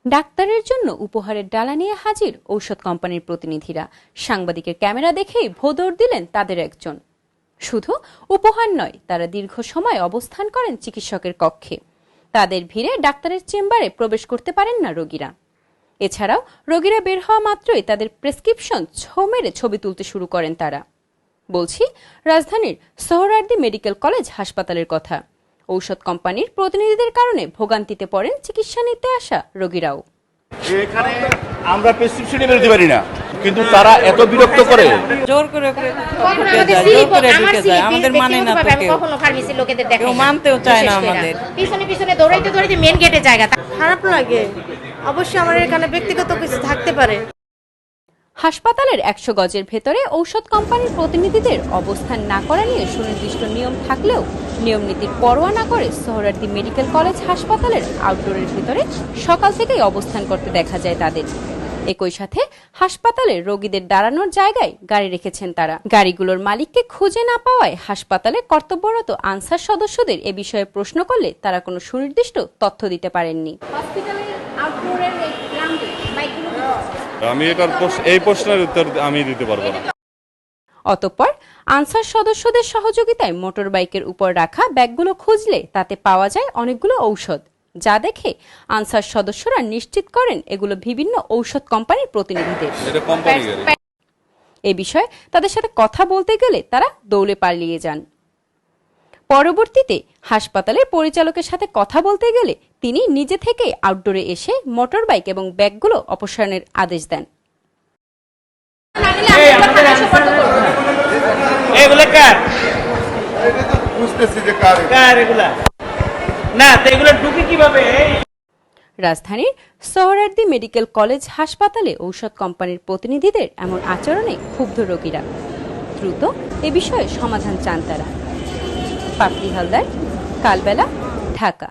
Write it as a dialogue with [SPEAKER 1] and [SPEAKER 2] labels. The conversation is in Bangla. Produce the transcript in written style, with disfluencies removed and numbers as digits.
[SPEAKER 1] ডাক্তারের জন্য উপহারের ডালা নিয়ে হাজির ঔষধ কোম্পানির প্রতিনিধিরা। সাংবাদিকের ক্যামেরা দেখেই ভোদর দিলেন তাদের একজন। শুধু উপহার নয়, তারা দীর্ঘ সময় অবস্থান করেন চিকিৎসকের কক্ষে। তাদের ভিড়ে ডাক্তারের চেম্বারে প্রবেশ করতে পারেন না রোগীরা। এছাড়াও রোগীরা বের হওয়া মাত্রই তাদের প্রেসক্রিপশন ছো মেরে ছবি তুলতে শুরু করেন তারা। বলছি রাজধানীর সোহরাওয়ার্দী মেডিকেল কলেজ হাসপাতালের কথা। ঔষধ কোম্পানির প্রতিনিধিদের কারণে ভোগান্তিতে পড়েন চিকিৎসা নিতে আসা রোগীরাও।
[SPEAKER 2] এখানে আমরা প্রেসক্রিপশনই বেরোতে পারি না, কিন্তু তারা এত বিরক্ত করে,
[SPEAKER 3] জোর করে ঢুকে যায়। আমাদের মানে না, তো
[SPEAKER 4] কখনো ফার্মেসির লোকেদের দেখা
[SPEAKER 3] মানতেও চায় না। আমাদের
[SPEAKER 4] পিছনে পিছনে দৌড়াইতে দৌড়াইতে মেন গেটে জায়গা।
[SPEAKER 5] খারাপ লাগে, অবশ্যই আমার এখানে ব্যক্তিগত কিছু থাকতে পারে।
[SPEAKER 1] হাসপাতালের 100 গজের ভেতরে ঔষধ কোম্পানির প্রতিনিধিদের অবস্থান না করা নিয়ে সুনির্দিষ্ট নিয়ম থাকলেও নিয়ম নীতির পরোয়া না করে সোহরাওয়ার্দী মেডিকেল কলেজ হাসপাতালের আউটডোরের ভেতরে সকাল থেকেই অবস্থান করতে দেখা যায় তাদের। একই সাথে হাসপাতালের রোগীদের দাঁড়ানোর জায়গায় গাড়ি রেখেছেন তারা। গাড়িগুলোর মালিককে খুঁজে না পাওয়ায় হাসপাতালে কর্তব্যরত আনসার সদস্যদের এ বিষয়ে প্রশ্ন করলে তারা কোনো সুনির্দিষ্ট তথ্য দিতে পারেননি।
[SPEAKER 6] আমি এই প্রশ্নের উত্তর আমি দিতে পারবো না।
[SPEAKER 1] অতঃপর আনসার সদস্যদের সহযোগিতায় মোটর বাইকের উপর রাখা ব্যাগগুলো খুঁজলে তাতে পাওয়া যায় অনেকগুলো ঔষধ, যা দেখে আনসার সদস্যরা নিশ্চিত করেন এগুলো বিভিন্ন ঔষধ কোম্পানির প্রতিনিধিদের। এ বিষয়ে তাদের সাথে কথা বলতে গেলে তারা দৌড়ে পালিয়ে যান। পরবর্তীতে হাসপাতালের পরিচালকের সাথে কথা বলতে গেলে তিনি নিজে থেকেই আউটডোরে এসে মোটর বাইক এবং ব্যাগগুলো অপসারণের আদেশ দেন। রাজধানীর সোহরাওয়ার্দী মেডিকেল কলেজ হাসপাতালে ঔষধ কোম্পানির প্রতিনিধিদের এমন আচরণে ক্ষুব্ধ রোগীরা। দ্রুত এ বিষয়ে সমাধান চান তারা। পাপড়ি হালদার, কালবেলা, ঢাকা।